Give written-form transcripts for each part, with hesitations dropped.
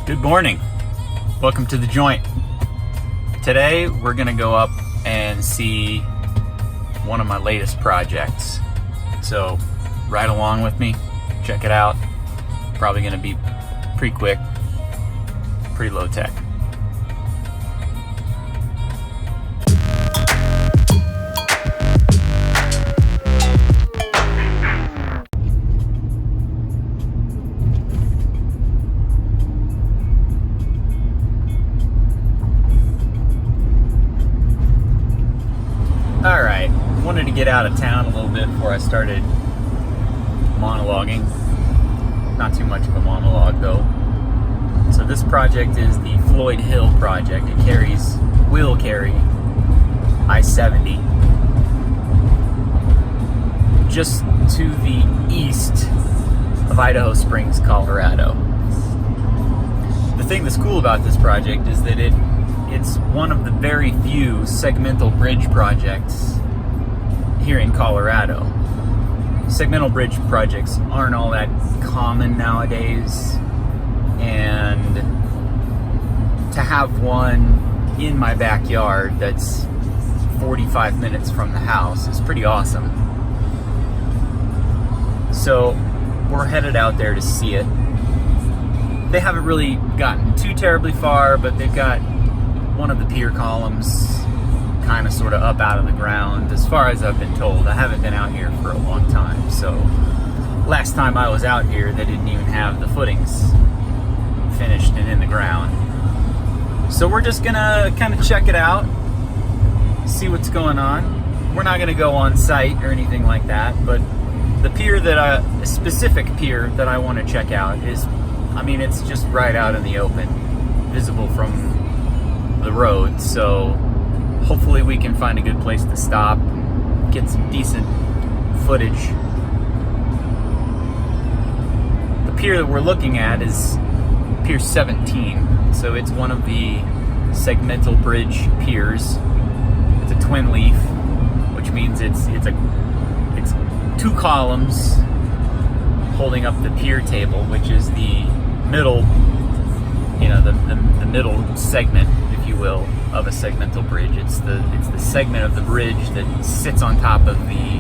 Good morning. Welcome to the joint. Today we're gonna go up and see one of my latest projects. So ride along with me, check it out. Probably gonna be pretty quick, pretty low tech. Alright, wanted to get out of town a little bit before I started monologuing. Not too much of a monologue though. So this project is the Floyd Hill project. It will carry I-70 just to the east of Idaho Springs, Colorado. The thing that's cool about this project is that it's one of the very few segmental bridge projects here in Colorado. Segmental bridge projects aren't all that common nowadays, and to have one in my backyard that's 45 minutes from the house is pretty awesome. So we're headed out there to see it. They haven't really gotten too terribly far, but they've got one of the pier columns kind of sort of up out of the ground, as far as I've been told. I haven't been out here for a long time, so last time I was out here they didn't even have the footings finished and in the ground. So we're just gonna kind of check it out, see what's going on. We're not gonna go on site or anything like that, but the pier a specific pier that I want to check out is, it's just right out in the open, visible from the road, so hopefully we can find a good place to stop and get some decent footage. The pier that we're looking at is Pier 17, so it's one of the segmental bridge piers. It's a twin leaf, which means it's two columns holding up the pier table, which is the middle, the middle segment, if you will, of a segmental bridge. It's the segment of the bridge that sits on top of the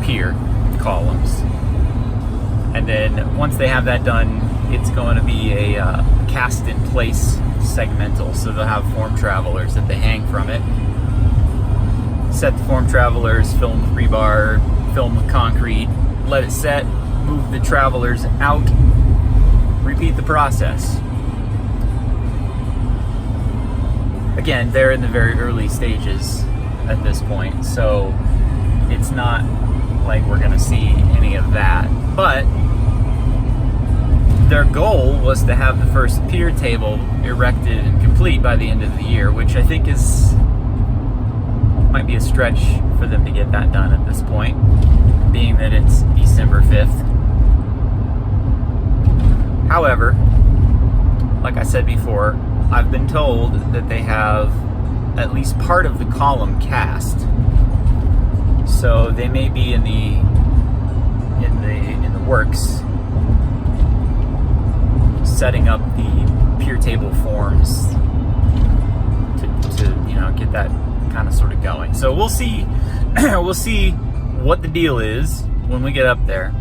pier columns. And then once they have that done, it's going to be a cast in place segmental. So they'll have form travelers that they hang from it, set the form travelers, fill them with rebar, fill them with concrete, let it set, move the travelers out, repeat the process. Again, they're in the very early stages at this point, so it's not like we're going to see any of that. But their goal was to have the first pier table erected and complete by the end of the year, which I think might be a stretch for them to get that done at this point, being that it's December 5th. However, like I said before, I've been told that they have at least part of the column cast, so they may be in the works, setting up the pier table forms to get that kind of sort of going. So we'll see what the deal is when we get up there.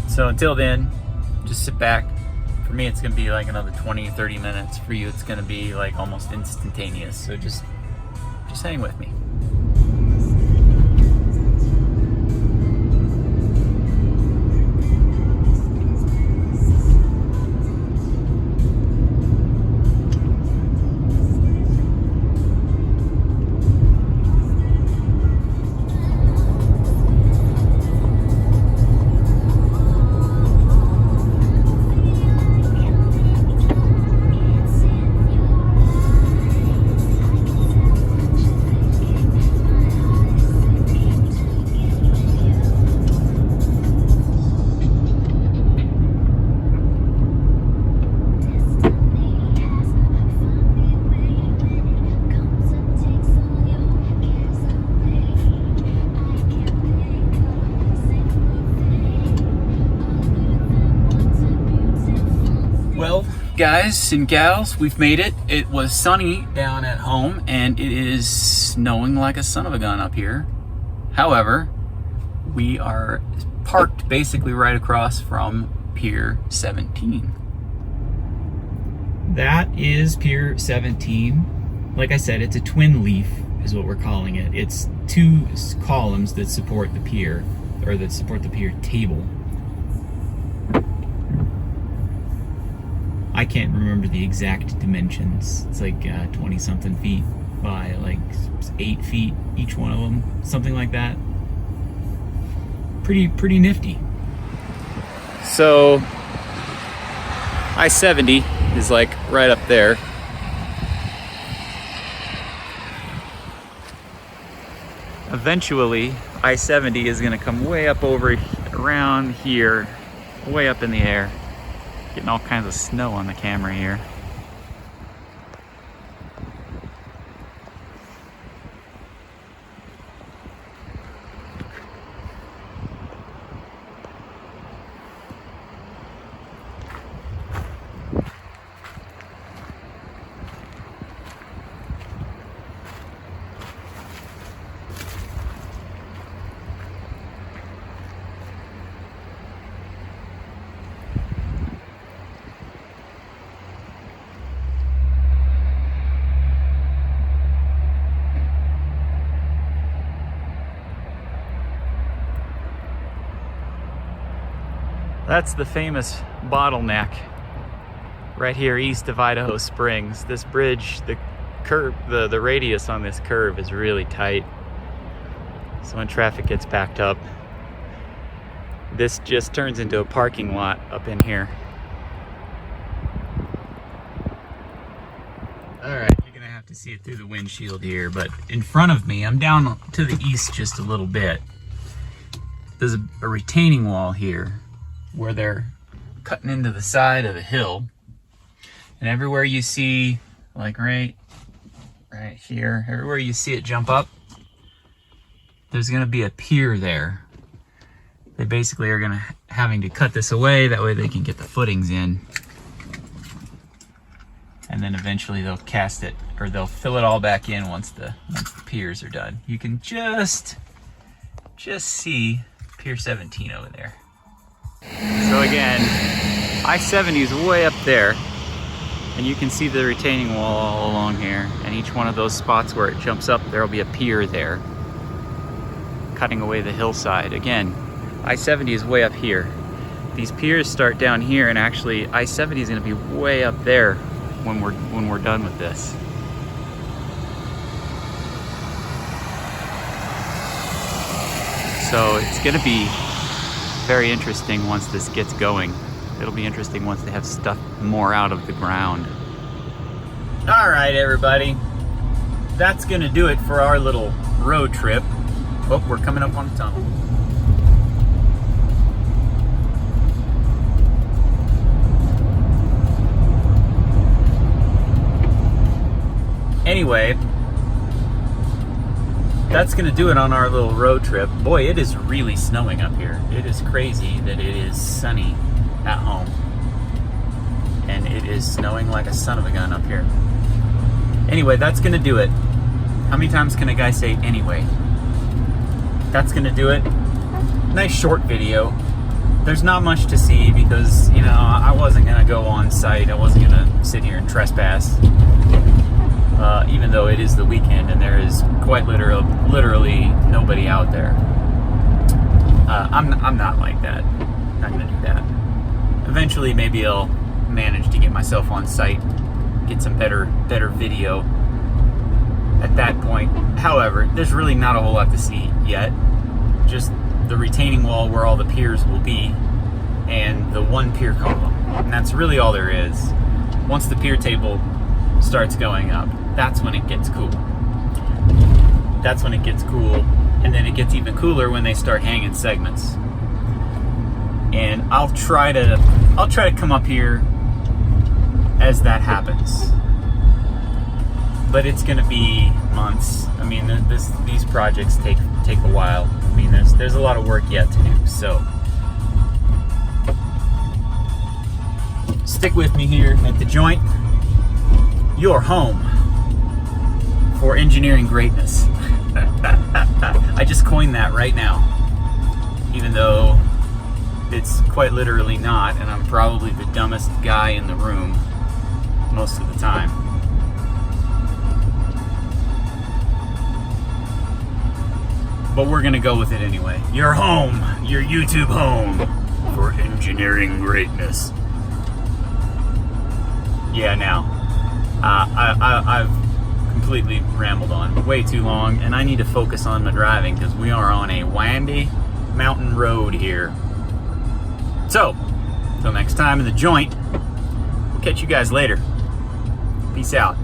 So until then, just sit back. For me, it's going to be like another 20-30 minutes. For you, it's going to be like almost instantaneous. So just hang with me. guys and gals, we've made it. It was sunny down at home, and it is snowing like a son of a gun up here. However, we are parked basically right across from Pier 17. That is Pier 17. Like I said, it's a twin leaf is what we're calling it. It's two columns that support the pier, or that support the pier table. I can't remember the exact dimensions. It's like 20 something feet by like 8 feet each one of them, something like that. Pretty nifty. So I-70 is like right up there. Eventually, I-70 is gonna come way up over around here, way up in the air. Getting all kinds of snow on the camera here. That's the famous bottleneck right here east of Idaho Springs. This bridge, the curve, the radius on this curve is really tight. So when traffic gets backed up, this just turns into a parking lot up in here. All right, you're gonna have to see it through the windshield here, but in front of me, I'm down to the east just a little bit. There's a retaining wall here where they're cutting into the side of the hill. And everywhere you see, like right here, everywhere you see it jump up, there's gonna be a pier there. They basically are having to cut this away, that way they can get the footings in. And then eventually they'll cast it, or they'll fill it all back in once the piers are done. You can just see Pier 17 over there. So again, I-70 is way up there, and you can see the retaining wall all along here, and each one of those spots where it jumps up, there'll be a pier there, cutting away the hillside. Again, I-70 is way up here. These piers start down here, and actually I-70 is going to be way up there when we're done with this. So it's going to be very interesting once this gets going. It'll be interesting once they have stuff more out of the ground. All right, everybody. That's gonna do it for our little road trip. Oh, we're coming up on a tunnel. Anyway, that's gonna do it on our little road trip. Boy, it is really snowing up here. It is crazy that it is sunny at home, and it is snowing like a son of a gun up here. Anyway, that's gonna do it. How many times can a guy say anyway? That's gonna do it. Nice short video. There's not much to see because, you know, I wasn't gonna go on site. I wasn't gonna sit here and trespass. Even though it is the weekend and there is quite literally nobody out there. I'm not like that. Not gonna do that. Eventually, maybe I'll manage to get myself on site, get some better video at that point. However, there's really not a whole lot to see yet. Just the retaining wall where all the piers will be, and the one pier column. And that's really all there is. Once the pier table starts going up, that's when it gets cool. That's when it gets cool, and then it gets even cooler when they start hanging segments. And I'll try to come up here as that happens. But it's gonna be months. I mean, these projects take a while. I mean, there's a lot of work yet to do. So stick with me here at the joint. Your home for engineering greatness. I just coined that right now, even though it's quite literally not, and I'm probably the dumbest guy in the room most of the time. But we're gonna go with it anyway. Your home, your YouTube home for engineering greatness. Yeah, now, I've completely rambled on way too long, and I need to focus on my driving because we are on a windy mountain road here. So, till next time in the joint, we'll catch you guys later. Peace out.